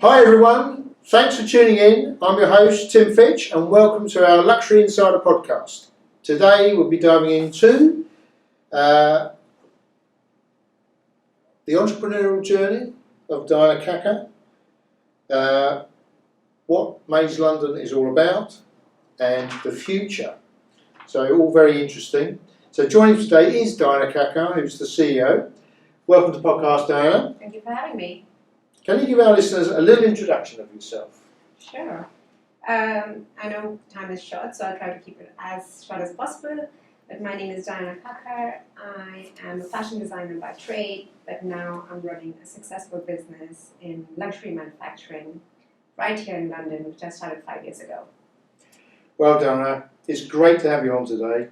Hi everyone, thanks for tuning in. I'm your host Tim Fitch and welcome to our Luxury Insider podcast. Today we'll be diving into the entrepreneurial journey of Diana Kakkar, what MAES London is all about and the future. So all very interesting. So joining today is Diana Kakkar, who's the CEO. Welcome to the podcast, Diana. Thank you for having me. Can you give our listeners a little introduction of yourself? Sure. I know time is short, so I'll try to keep it as short as possible. But my name is Diana Kakkar. I am a fashion designer by trade, but now I'm running a successful business in luxury manufacturing right here in London, which I started 5 years ago. Well, Diana, it's great to have you on today.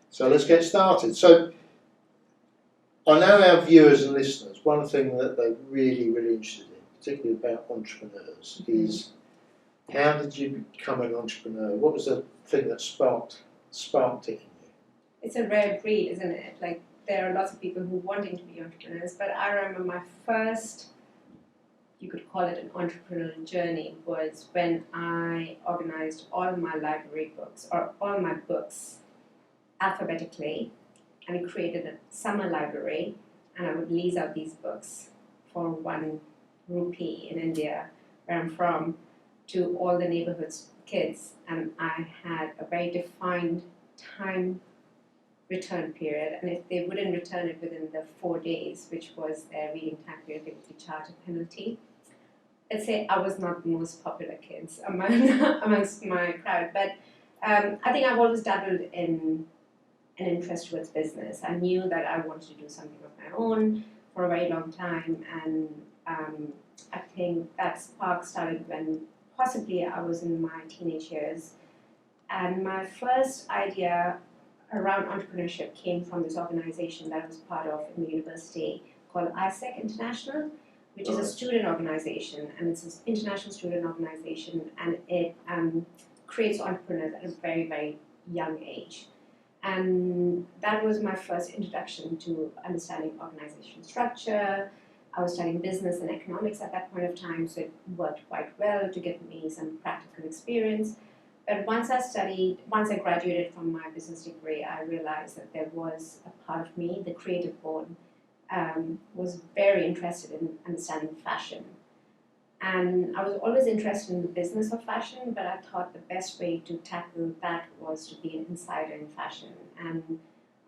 So let's get started. So I know our viewers and listeners, one thing that they're really interested in, particularly about entrepreneurs, is how did you become an entrepreneur? What was the thing that sparked it in you? It's a rare breed, isn't it? Like, there are lots of people who wanting to be entrepreneurs, but I remember my first, you could call it an entrepreneurial journey, was when I organized all my library books, or all my books, alphabetically, and we created a summer library, and I would lease out these books for 1 rupee in India, where I'm from, to all the neighborhood's kids. And I had a very defined time return period, and if they wouldn't return it within the 4 days, which was their reading time period, they would be charged a penalty. Let's say I was not the most popular kids amongst my crowd, but I think I've always dabbled in an interest towards business. I knew that I wanted to do something of my own for a very long time, and I think that spark started when possibly I was in my teenage years. And my first idea around entrepreneurship came from this organization that I was part of in the university called ISEC International, which is a student organization, and it's an international student organization, and it creates entrepreneurs at a very young age. And that was my first introduction to understanding organization structure. I was studying business and economics at that point of time, so it worked quite well to get me some practical experience. But once I graduated from my business degree, I realized that there was a part of me, the creative bone, was very interested in understanding fashion. And I was always interested in the business of fashion, but I thought the best way to tackle that was to be an insider in fashion. And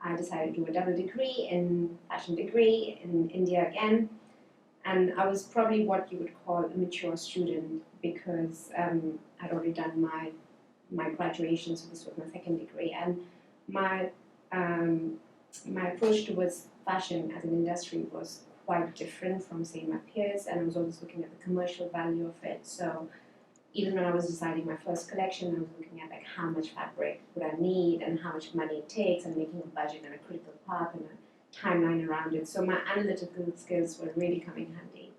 I decided to do a double degree in fashion degree in India again. And I was probably what you would call a mature student, because I'd already done my graduation, so this was my second degree. And my approach towards fashion as an industry was quite different from, say, my peers, and I was always looking at the commercial value of it. So even when I was deciding my first collection, I was looking at like how much fabric would I need and how much money it takes, and making a budget and a critical path and a timeline around it. So my analytical skills were really coming handy.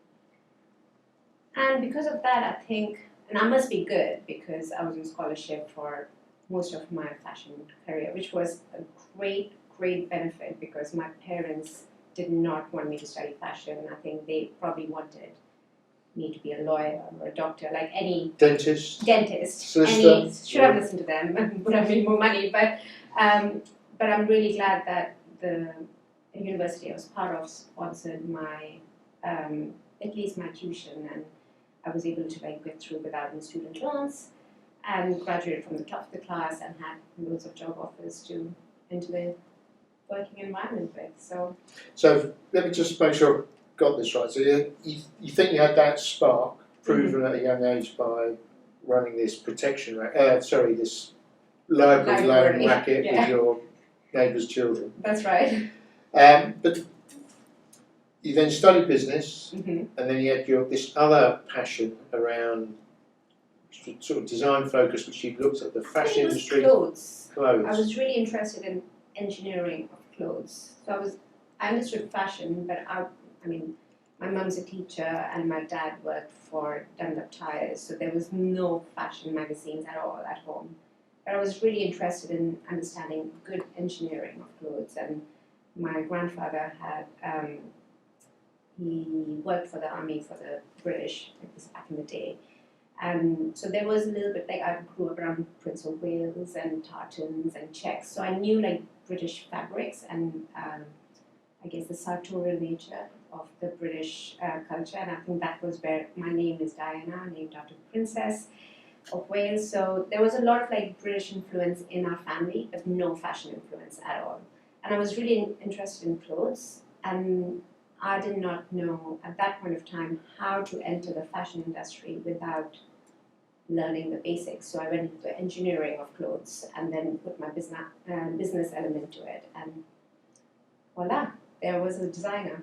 And because of that, I think, and I must be good because I was in scholarship for most of my fashion career, which was a great benefit because my parents did not want me to study fashion. I think they probably wanted me to be a lawyer or a doctor, like any dentist, any, should have listened to them, would have made more money. But I'm really glad that the university I was part of sponsored my at least my tuition, and I was able to like get through without any student loans, and graduated from the top of the class and had loads of job offers to into the working environment with. So let me just make sure I've got this right. So you think you had that spark proven at a young age by running this this library loan racket with your neighbour's children. That's right. But you then studied business, and then you had this other passion around sort of design focus, which you looked at the fashion industry. Clothes. I was really interested in engineering of clothes. So I understood fashion, but I mean, my mum's a teacher and my dad worked for Dunlop Tires, so there was no fashion magazines at all at home. But I was really interested in understanding good engineering of clothes, and my grandfather had he worked for the army, for the British, like this back in the day. And so there was a little bit, like I grew up around Prince of Wales and tartans and checks. So I knew like British fabrics and I guess the sartorial nature of the British culture. And I think that was where my name is Diana, named after the Princess of Wales. So there was a lot of like British influence in our family, but no fashion influence at all. And I was really interested in clothes, and I did not know at that point of time how to enter the fashion industry without learning the basics. So I went into the engineering of clothes and then put my business element to it, and voila, there was a designer.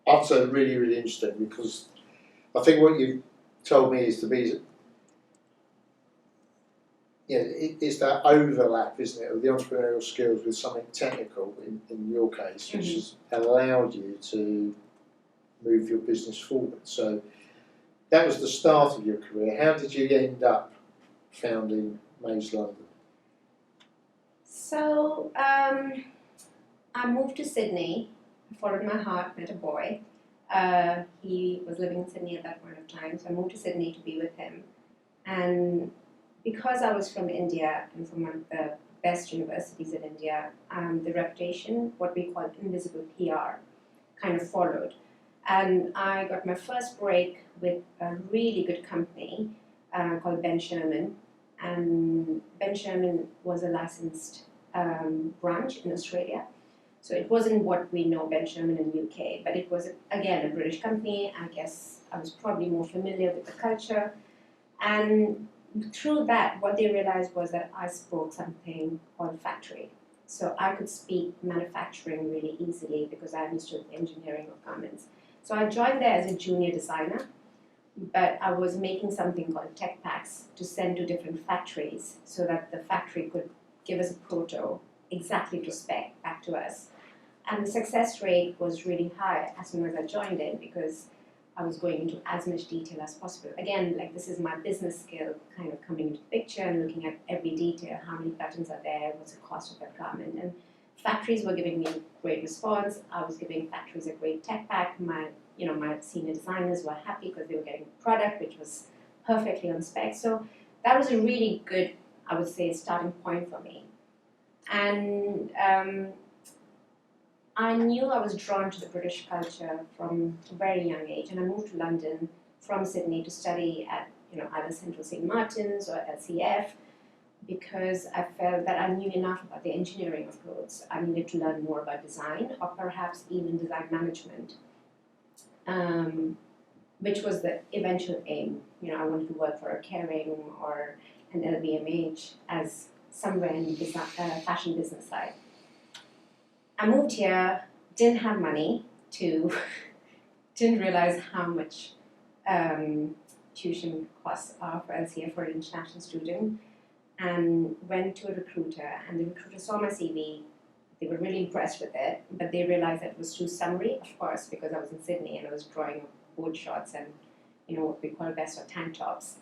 That's really, really interesting, because I think what you told me is to be, it's that overlap, isn't it, of the entrepreneurial skills with something technical in your case, which has allowed you to move your business forward. So that was the start of your career. How did you end up founding MAES London? So I moved to Sydney, followed my heart, met a boy. He was living in Sydney at that point of time, so I moved to Sydney to be with him. And because I was from India and from one of the best universities in India, the reputation, what we call invisible PR, kind of followed. And I got my first break with a really good company called Ben Sherman. And Ben Sherman was a licensed branch in Australia. So it wasn't what we know Ben Sherman in the UK, but it was, again, a British company. I guess I was probably more familiar with the culture. And through that, what they realized was that I spoke something called factory. So I could speak manufacturing really easily because I understood the engineering of garments. So I joined there as a junior designer, but I was making something called tech packs to send to different factories so that the factory could give us a proto exactly to spec back to us. And the success rate was really high as soon as I joined in because I was going into as much detail as possible. Again, like this is my business skill kind of coming into the picture and looking at every detail, how many buttons are there, what's the cost of that garment. And factories were giving me a great response. I was giving factories a great tech pack. My senior designers were happy because they were getting a product which was perfectly on spec. So that was a really good, I would say, starting point for me. And I knew I was drawn to the British culture from a very young age, and I moved to London from Sydney to study at either Central St. Martin's or LCF because I felt that I knew enough about the engineering of clothes. I needed to learn more about design or perhaps even design management, which was the eventual aim. I wanted to work for a Kering or an LVMH as somewhere in the fashion business side. I moved here, didn't have money didn't realize how much tuition costs are for LCF for an international student, and went to a recruiter, and the recruiter saw my CV. They were really impressed with it, but they realized that it was too summary, of course, because I was in Sydney and I was drawing board shots and what we call best of tank tops.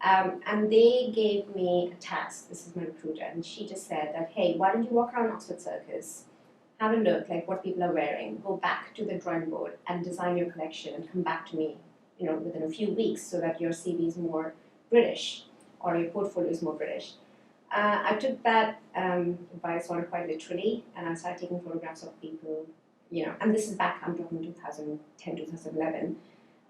And they gave me a task. This is my recruiter, and she just said that, hey, why don't you walk around Oxford Circus, have a look like what people are wearing, go back to the drawing board and design your collection and come back to me, within a few weeks so that your CV is more British or your portfolio is more British. I took that advice on quite literally, and I started taking photographs of people, and this is back, I'm talking 2010, 2011.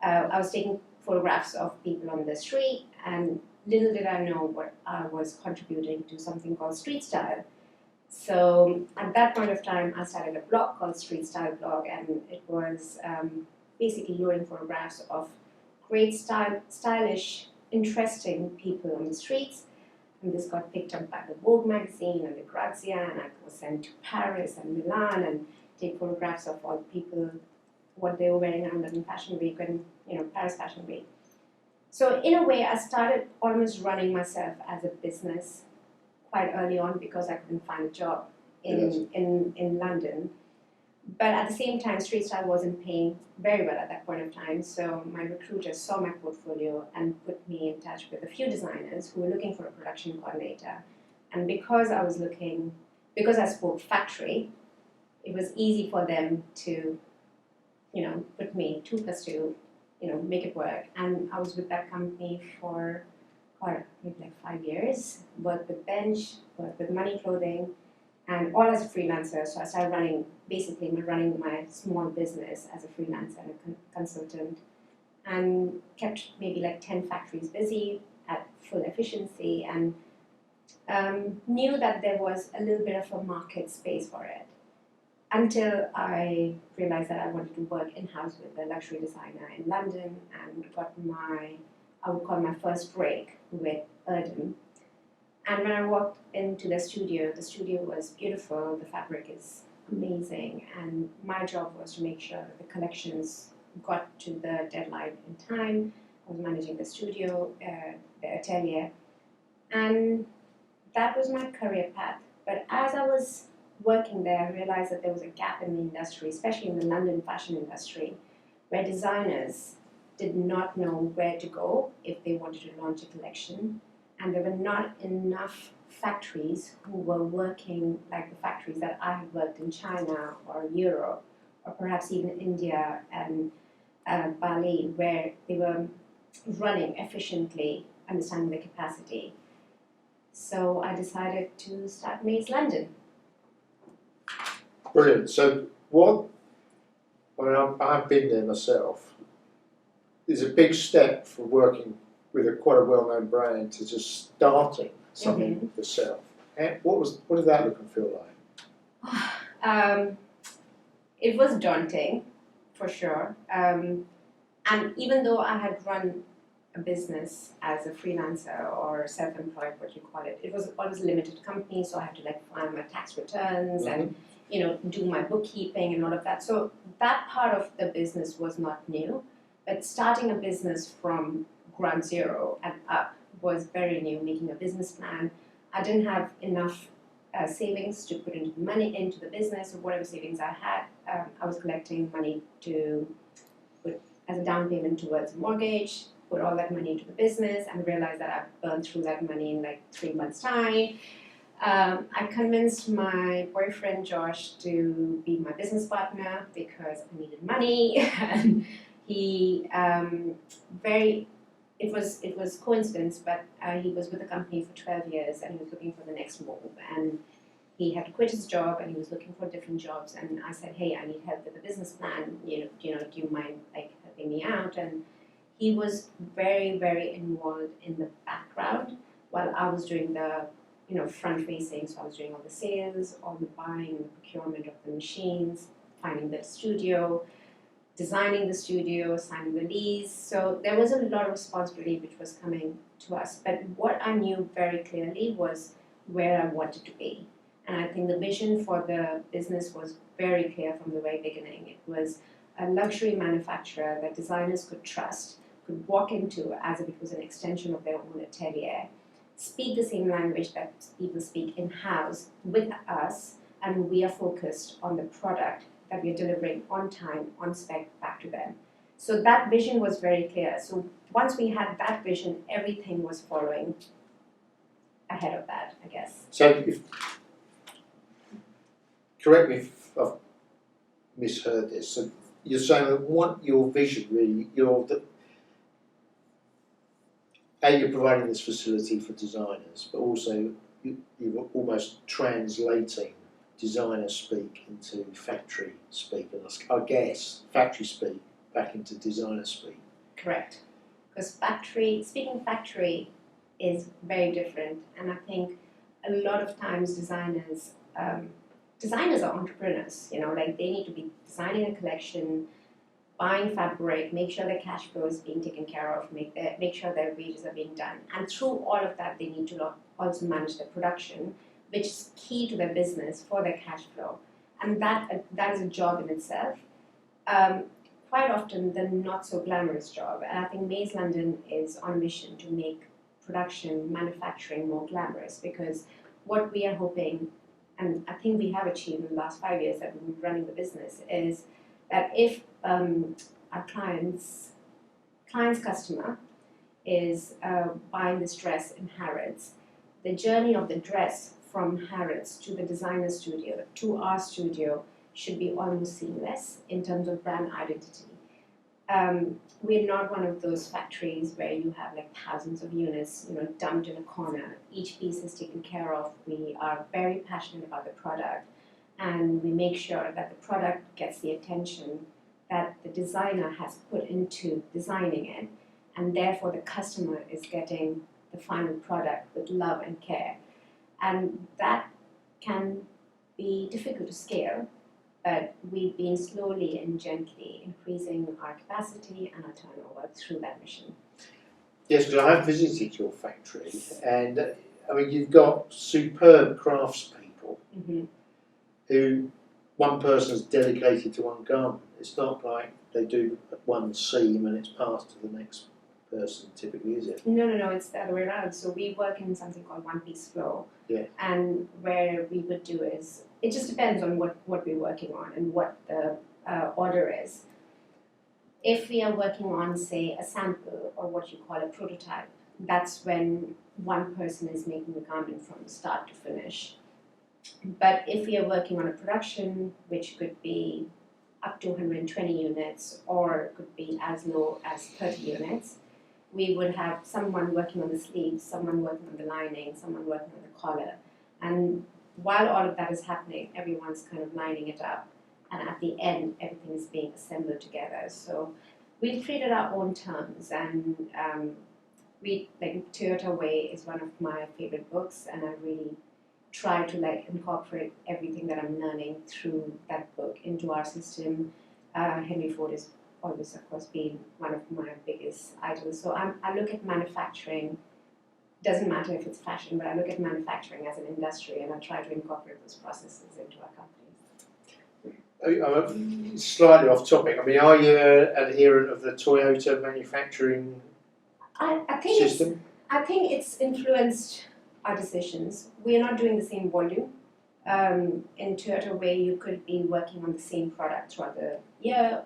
I was taking photographs of people on the street, and little did I know what I was contributing to something called street style. So at that point of time, I started a blog called Street Style Blog, and it was basically loading photographs of great stylish, interesting people on the streets. And this got picked up by the Vogue magazine and the Grazia, and I was sent to Paris and Milan and take photographs of all the people, what they were wearing around London Fashion Week and Paris Fashion Week. So in a way, I started almost running myself as a business quite early on because I couldn't find a job in London. But at the same time, street style wasn't paying very well at that point of time. So my recruiter saw my portfolio and put me in touch with a few designers who were looking for a production coordinator. And because I spoke factory, it was easy for them to with me, took us to, make it work. And I was with that company for maybe like 5 years, worked with Bench, worked with Money Clothing, and all as a freelancer. So I started running my small business as a freelancer and a consultant, and kept maybe like 10 factories busy at full efficiency, and knew that there was a little bit of a market space for it, until I realized that I wanted to work in-house with a luxury designer in London, and got I would call my first break with Erdem. And when I walked into the studio was beautiful, the fabric is amazing, and my job was to make sure that the collections got to the deadline in time. I was managing the studio, the atelier, and that was my career path. But as I was working there, I realized that there was a gap in the industry, especially in the London fashion industry, where designers did not know where to go if they wanted to launch a collection, and there were not enough factories who were working like the factories that I had worked in China or Europe, or perhaps even India and Bali, where they were running efficiently, understanding the capacity. So I decided to start MAES London. Brilliant. So I've been there myself. There's a big step for working with quite a well-known brand to just starting something yourself. And what did that look and feel like? It was daunting, for sure. And even though I had run a business as a freelancer or self-employed, what you call it, it was always a limited company, so I had to file my tax returns and do my bookkeeping and all of that. So that part of the business was not new, but starting a business from ground zero and up was very new. Making a business plan, I didn't have enough savings to put into the business, or whatever savings I had, I was collecting money to put as a down payment towards a mortgage, put all that money into the business, and realized that I burned through that money in 3 months' time. I convinced my boyfriend Josh to be my business partner because I needed money, and he it was coincidence, but he was with the company for 12 years and he was looking for the next move, and he had to quit his job and he was looking for different jobs, and I said, hey, I need help with the business plan, do you mind helping me out? And he was very, very involved in the background while I was doing the front facing. So I was doing all the sales, all the buying, the procurement of the machines, finding the studio, designing the studio, signing the lease. So there was a lot of responsibility which was coming to us. But what I knew very clearly was where I wanted to be. And I think the vision for the business was very clear from the very beginning. It was a luxury manufacturer that designers could trust, could walk into as if it was an extension of their own atelier, speak the same language that people speak in-house with us, and we are focused on the product that we are delivering on time, on spec, back to them. So that vision was very clear. So once we had that vision, everything was following ahead of that, I guess. So correct me if I've misheard this. So you're saying that what your vision really, you're providing this facility for designers, but also you're almost translating designer speak into factory speak, and I guess factory speak back into designer speak. Correct. Because speaking factory is very different, and I think a lot of times designers are entrepreneurs, they need to be designing a collection, buying fabric, make sure the cash flow is being taken care of, make sure their wages are being done. And through all of that, they need to also manage the production, which is key to their business for their cash flow. And that is a job in itself. Quite often, the not so glamorous job. And I think MAES London is on a mission to make production, manufacturing more glamorous, because what we are hoping, and I think we have achieved in the last 5 years that we've been running the business, is that if our client's customer is buying this dress in Harrods, the journey of the dress from Harrods to the designer studio, to our studio, should be almost seamless in terms of brand identity. We're not one of those factories where you have like thousands of units, dumped in a corner. Each piece is taken care of. We are very passionate about the product, and we make sure that the product gets the attention that the designer has put into designing it, and therefore the customer is getting the final product with love and care. And that can be difficult to scale, but we've been slowly and gently increasing our capacity and our turnover through that mission. Yes, because I have visited your factory, and I mean, you've got superb craftspeople who one person's dedicated to one garment. It's not like they do one seam and it's passed to the next person, typically, is it? No, it's the other way around. So we work in something called one-piece flow. Yeah. And where we would do is, it just depends on what we're working on and what the order is. If we are working on, say, a sample or what you call a prototype, that's when one person is making the garment from start to finish. But if we are working on a production, which could be up to 120 units or could be as low as 30 units, we would have someone working on the sleeves, someone working on the lining, someone working on the collar. And while all of that is happening, everyone's kind of lining it up. And at the end, everything is being assembled together. So we've created our own terms, and Toyota Way is one of my favorite books, and I really try to incorporate everything that I'm learning through that book into our system. Henry Ford is always, of course, been one of my biggest idols. So I look at manufacturing, doesn't matter if it's fashion, but I look at manufacturing as an industry, and I try to incorporate those processes into our company. Slightly off topic, I mean, are you an adherent of the Toyota manufacturing system? I think it's influenced our decisions. We are not doing the same volume. In Toyota Way, you could be working on the same product throughout the year.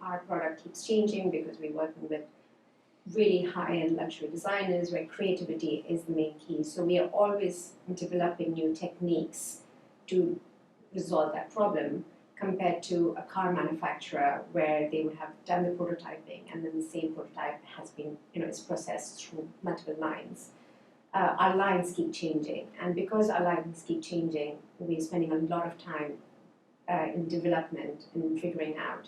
Our product keeps changing because we're working with really high-end luxury designers where creativity is the main key. So we are always developing new techniques to resolve that problem, compared to a car manufacturer where they would have done the prototyping and then the same prototype has been, is processed through multiple lines. Our lines keep changing, and because our lines keep changing, we're spending a lot of time in development and figuring out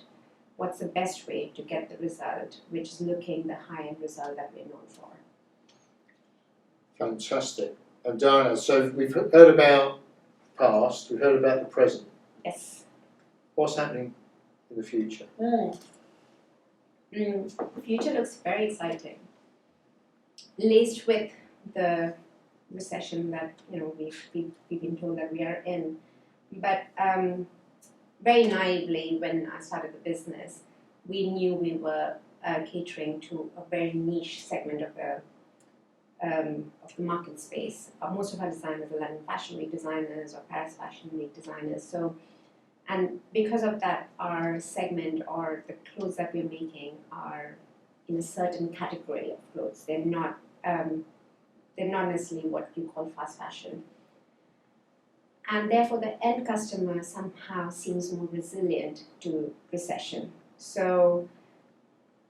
what's the best way to get the result, which is looking the high-end result that we're known for. Fantastic. And Diana, so we've heard about past, we've heard about the present. Yes. What's happening in the future? The future looks very exciting, laced with the recession that we've been told that we are in. But very naively, when I started the business, we knew we were catering to a very niche segment of the market space. Most of our designers are London Fashion Week designers or Paris Fashion Week designers. And because of that, our segment or the clothes that we're making are in a certain category of clothes. They're not necessarily what you call fast fashion. And therefore, the end customer somehow seems more resilient to recession. So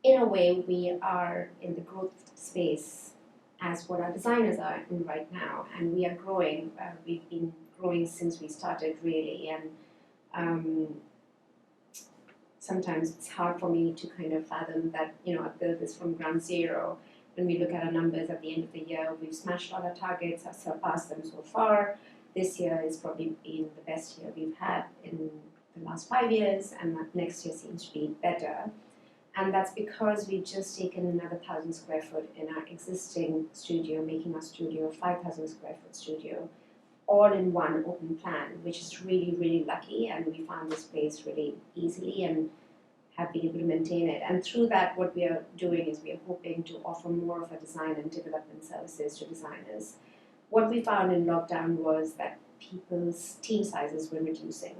in a way, we are in the growth space as what our designers are in right now. And we are growing. We've been growing since we started, really. And sometimes it's hard for me to kind of fathom that, I built this from ground zero. When we look at our numbers at the end of the year, we've smashed all our targets, have surpassed them so far. This year has probably been the best year we've had in the last 5 years, and that next year seems to be better. And that's because we've just taken another 1,000 square foot in our existing studio, making our studio a 5,000 square foot studio, all in one open plan, which is really, really lucky. And we found this place really easily and have been able to maintain it. And through that, what we are doing is we are hoping to offer more of a design and development services to designers. What we found in lockdown was that people's team sizes were reducing.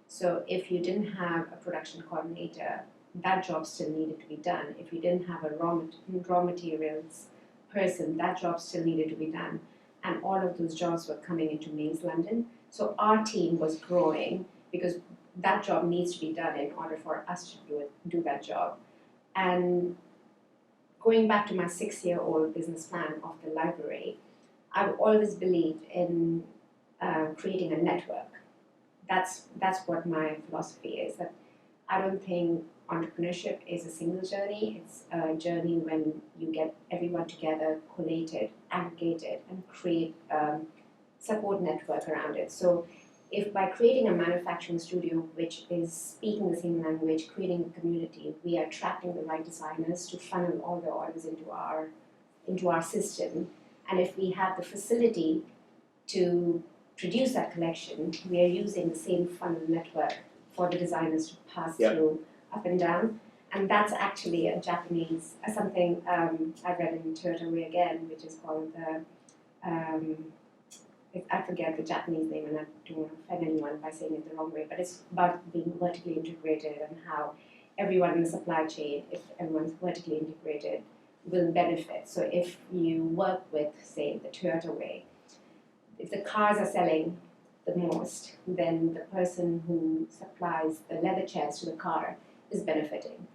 So if you didn't have a production coordinator, that job still needed to be done. If you didn't have a raw materials person, that job still needed to be done. And all of those jobs were coming into MAES London. So our team was growing because that job needs to be done in order for us to do that job. And going back to my 6-year-old business plan of the library, I've always believed in creating a network. That's what my philosophy is. That I don't think entrepreneurship is a single journey. It's a journey when you get everyone together, collated, aggregated, and create support network around it. So if by creating a manufacturing studio which is speaking the same language, creating a community, we are attracting the right designers to funnel all the orders into our system, and if we have the facility to produce that collection, we are using the same funnel network for the designers to pass through up and down. And that's actually a Japanese, something I read in Toyota Way again, which is called the, I forget the Japanese name and I don't want to offend anyone by saying it the wrong way, but it's about being vertically integrated and how everyone in the supply chain, if everyone's vertically integrated, will benefit. So if you work with, say, the Toyota Way, if the cars are selling the most, then the person who supplies the leather chairs to the car is benefiting.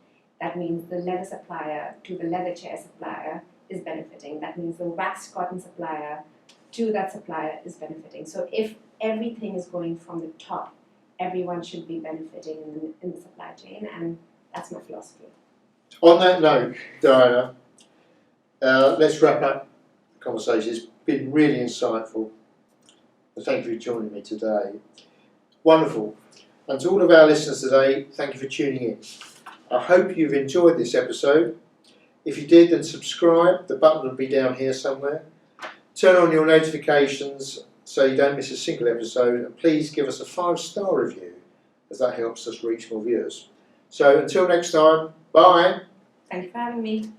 That means the leather supplier to the leather chair supplier is benefiting. That means the waxed cotton supplier to that supplier is benefiting. So if everything is going from the top, everyone should be benefiting in the supply chain, and that's my philosophy. On that note, Diana, let's wrap up the conversation. It's been really insightful. Thank you for joining me today. Wonderful. And to all of our listeners today, thank you for tuning in. I hope you've enjoyed this episode. If you did, then subscribe. The button will be down here somewhere. Turn on your notifications so you don't miss a single episode. And please give us a 5-star review, as that helps us reach more viewers. So until next time, bye. Thank you for having me.